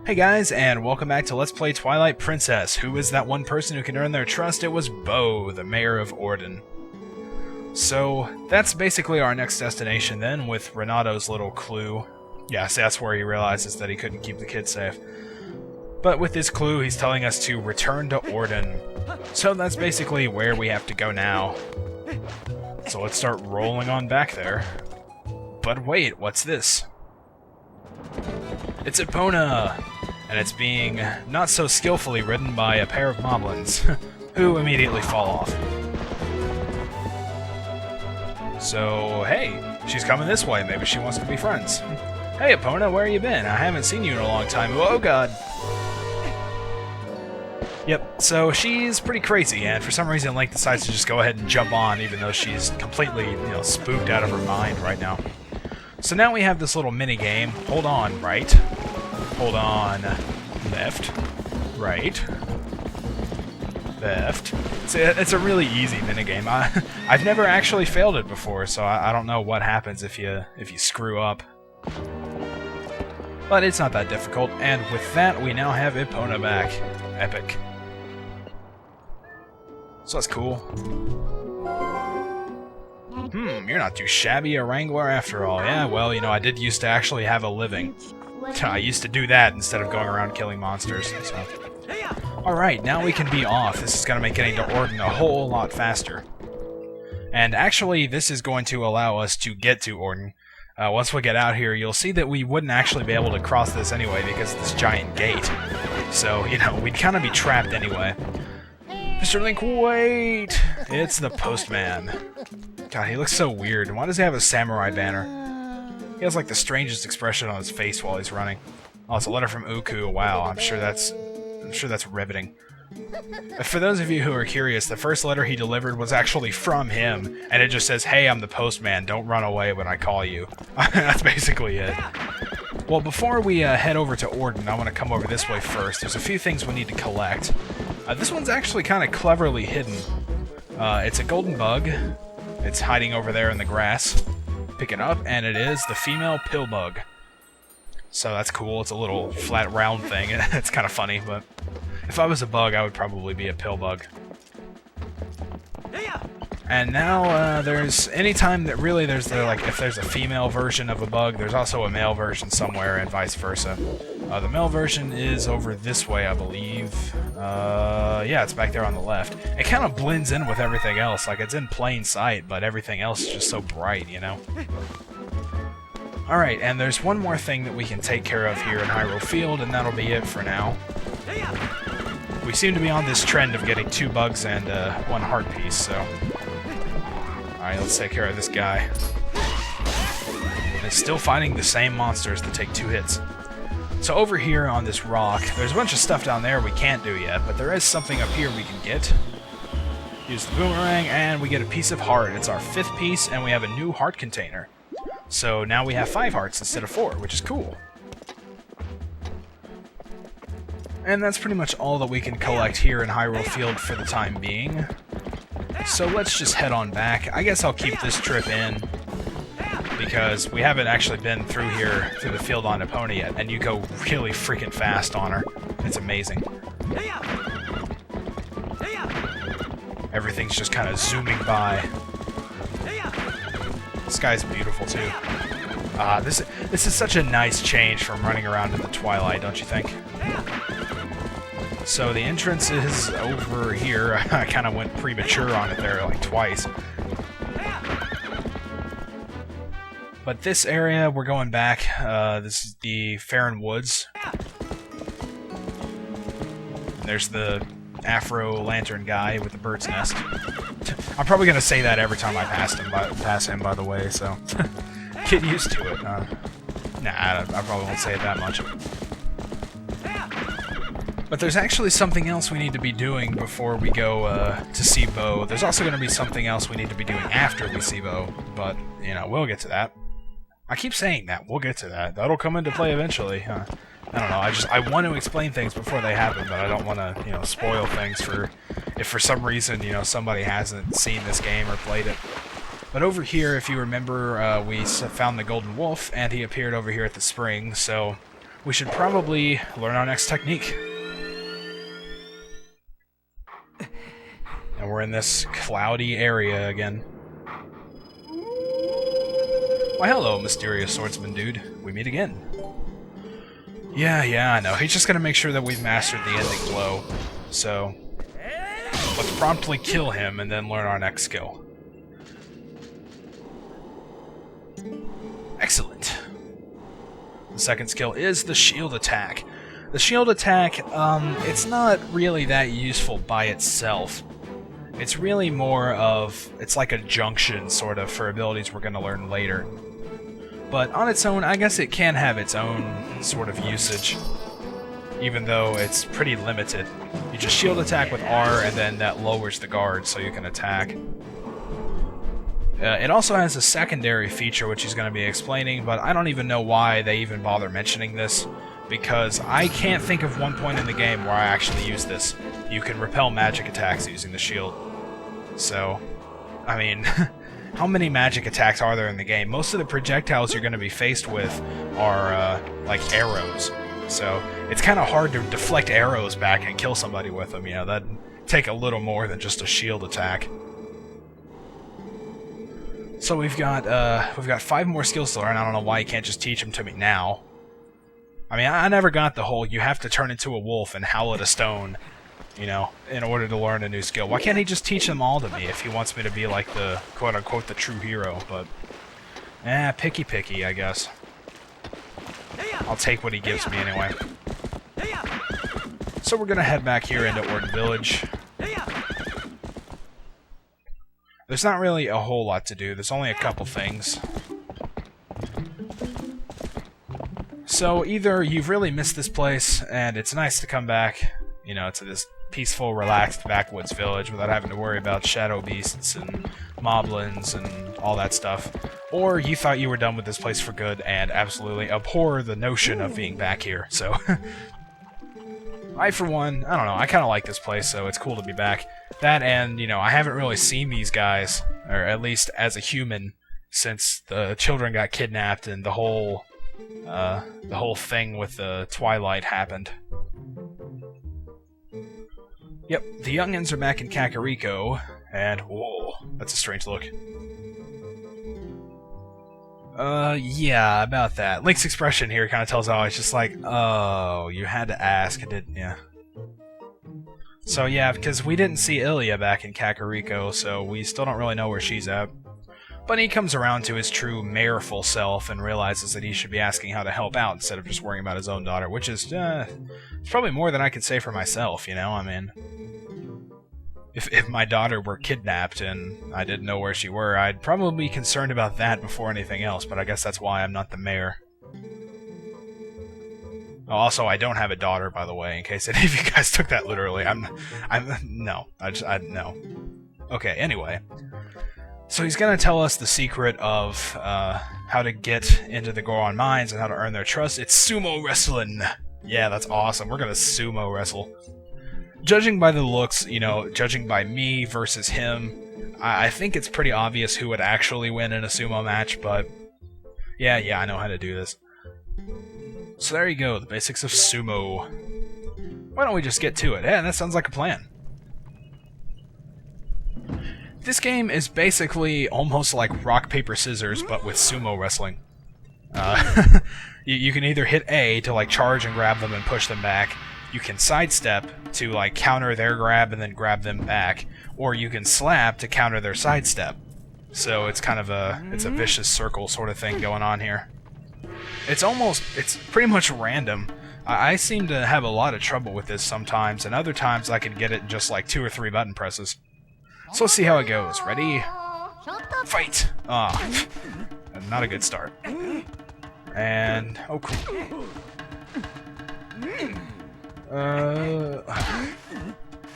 Hey guys, and welcome back to Let's Play Twilight Princess. Who is that one person who can earn their trust? It was Bo, the mayor of Ordon. So, that's basically our next destination then, with Renato's little clue. Yes, that's where he realizes that he couldn't keep the kids safe. But with this clue, he's telling us to return to Ordon. So that's basically where we have to go now. So let's start rolling on back there. But wait, what's this? It's Epona! And it's being not so skillfully ridden by a pair of moblins, who immediately fall off. So, hey, she's coming this way, maybe she wants to be friends. Hey Epona, where you been? I haven't seen you in a long time. Oh god! Yep, so she's pretty crazy, and for some reason Link decides to just go ahead and jump on, even though she's completely, spooked out of her mind right now. So now we have this little mini-game. Hold on, right. Hold on. Left. Right. Left. It's a really easy minigame. I've never actually failed it before, so I don't know what happens if you screw up. But it's not that difficult, and with that, we now have Epona back. Epic. So that's cool. You're not too shabby a wrangler after all. Yeah, well, I did used to actually have a living. I used to do that instead of going around killing monsters. So. Alright, now we can be off. This is going to make getting to Ordon a whole lot faster. And actually, this is going to allow us to get to Ordon. Once we get out here, you'll see that we wouldn't actually be able to cross this anyway because of this giant gate. So, we'd kind of be trapped anyway. Mr. Link, wait! It's the postman. God, he looks so weird. Why does he have a samurai banner? He has like the strangest expression on his face while he's running. Oh, it's a letter from Uku. Wow, I'm sure that's riveting. For those of you who are curious, the first letter he delivered was actually from him, and it just says, "Hey, I'm the postman. Don't run away when I call you." That's basically it. Well, before we head over to Ordon, I want to come over this way first. There's a few things we need to collect. This one's actually kind of cleverly hidden. It's a golden bug. It's hiding over there in the grass. Pick it up, and it is the female pill bug. So that's cool. It's a little flat round thing. It's kind of funny, but if I was a bug, I would probably be a pill bug. And now there's anytime that really there's if there's a female version of a bug, there's also a male version somewhere, and vice versa. The male version is over this way, I believe. Yeah, it's back there on the left. It kind of blends in with everything else, like it's in plain sight, but everything else is just so bright, Alright, and there's one more thing that we can take care of here in Hyrule Field, and that'll be it for now. We seem to be on this trend of getting 2 bugs and 1 heart piece, so... Alright, let's take care of this guy. And it's still fighting the same monsters that take 2 hits. So over here on this rock, there's a bunch of stuff down there we can't do yet, but there is something up here we can get. Use the boomerang, and we get a piece of heart. It's our 5th piece, and we have a new heart container. So now we have 5 hearts instead of 4, which is cool. And that's pretty much all that we can collect here in Hyrule Field for the time being. So let's just head on back. I guess I'll keep this trip in, because we haven't actually been through the field on Epona yet, and you go really freaking fast on her. It's amazing. Everything's just kind of zooming by. This guy's beautiful too. This is such a nice change from running around in the Twilight, don't you think? So the entrance is over here. I kind of went premature on it there, like twice. But this area, we're going back. This is the Farron Woods. And there's the Afro Lantern guy with the bird's nest. I'm probably going to say that every time I pass him, by the way, so get used to it. Nah, I probably won't say it that much. But there's actually something else we need to be doing before we go to see Bo. There's also going to be something else we need to be doing after we see Bo, but, we'll get to that. I keep saying that. We'll get to that. That'll come into play eventually. I don't know. I want to explain things before they happen, but I don't want to, spoil things if for some reason, somebody hasn't seen this game or played it. But over here, if you remember, we found the Golden Wolf, and he appeared over here at the spring, so we should probably learn our next technique. And we're in this cloudy area again. Why hello, mysterious swordsman dude. We meet again. Yeah, I know. He's just gonna make sure that we've mastered the ending blow. So, let's promptly kill him and then learn our next skill. Excellent. The second skill is the shield attack. The shield attack, it's not really that useful by itself. It's really more of, it's like a junction, sort of, for abilities we're going to learn later. But on its own, I guess it can have its own sort of usage, even though it's pretty limited. You just shield attack with R, and then that lowers the guard so you can attack. It also has a secondary feature, which he's going to be explaining, but I don't even know why they even bother mentioning this, because I can't think of one point in the game where I actually use this. You can repel magic attacks using the shield. So, I mean, how many magic attacks are there in the game? Most of the projectiles you're going to be faced with are, like, arrows. So, it's kind of hard to deflect arrows back and kill somebody with them, you know, that'd take a little more than just a shield attack. So we've got 5 more skills to learn. I don't know why you can't just teach them to me now. I mean, I never got the whole you have to turn into a wolf and howl at a stone, you know, in order to learn a new skill. Why can't he just teach them all to me if he wants me to be like the quote-unquote the true hero? But, picky, I guess. I'll take what he gives me anyway. So we're gonna head back here into Ordon Village. There's not really a whole lot to do. There's only a couple things. So either you've really missed this place, and it's nice to come back, you know, to this peaceful, relaxed backwoods village without having to worry about shadow beasts and moblins and all that stuff, or you thought you were done with this place for good and absolutely abhor the notion of being back here. So, I, for one, I don't know, I kind of like this place, so it's cool to be back. That and, you know, I haven't really seen these guys, or at least as a human, since the children got kidnapped and the whole thing with the Twilight happened. Yep, the youngins are back in Kakariko, and whoa, that's a strange look. Yeah, about that. Link's expression here kind of tells how it's just like, oh, you had to ask, didn't you? So yeah, because we didn't see Ilya back in Kakariko, so we still don't really know where she's at. But he comes around to his true mareful self and realizes that he should be asking how to help out instead of just worrying about his own daughter, which is, it's probably more than I could say for myself, you know? I mean, if my daughter were kidnapped and I didn't know where she were, I'd probably be concerned about that before anything else, but I guess that's why I'm not the mayor. Oh, also, I don't have a daughter, by the way, in case any of you guys took that literally. No. No. Okay, anyway. So he's gonna tell us the secret of, how to get into the Goron mines and how to earn their trust. It's sumo wrestling! Yeah, that's awesome. We're gonna sumo wrestle. Judging by the looks, you know, judging by me versus him, I think it's pretty obvious who would actually win in a sumo match, but yeah, I know how to do this. So there you go, the basics of sumo. Why don't we just get to it? Yeah, that sounds like a plan. This game is basically almost like rock, paper, scissors, but with sumo wrestling. You can either hit A to like charge and grab them and push them back, you can sidestep to like counter their grab and then grab them back, or you can slap to counter their sidestep. So it's kind of a vicious circle sort of thing going on here. It's pretty much random. I seem to have a lot of trouble with this sometimes, and other times I can get it in just like 2 or 3 button presses. So let's see how it goes. Ready? Fight! Ah, not a good start. And oh cool.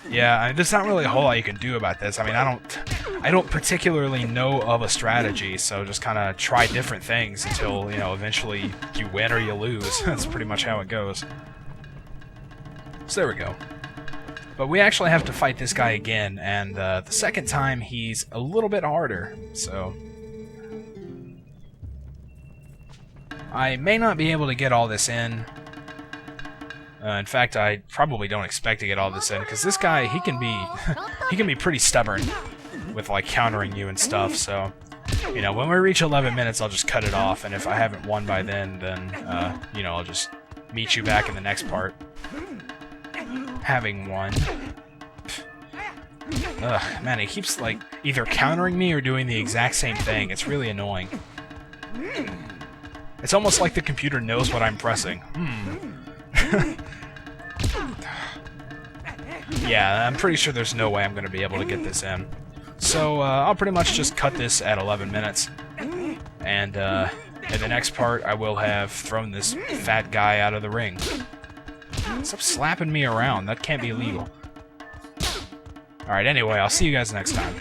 Yeah, there's not really a whole lot you can do about this. I mean, I don't particularly know of a strategy, so just kind of try different things until, you know, eventually you win or you lose. That's pretty much how it goes. So there we go. But we actually have to fight this guy again, and the second time he's a little bit harder, so I may not be able to get all this in, In fact, I probably don't expect to get all this in, because this guy, he can be he can be pretty stubborn with like countering you and stuff. So, you know, when we reach 11 minutes, I'll just cut it off, and if I haven't won by then you know, I'll just meet you back in the next part. Having won. Ugh, man, he keeps like either countering me or doing the exact same thing. It's really annoying. It's almost like the computer knows what I'm pressing. Yeah, I'm pretty sure there's no way I'm going to be able to get this in. So, I'll pretty much just cut this at 11 minutes. And, in the next part, I will have thrown this fat guy out of the ring. Stop slapping me around. That can't be legal. Alright, anyway, I'll see you guys next time.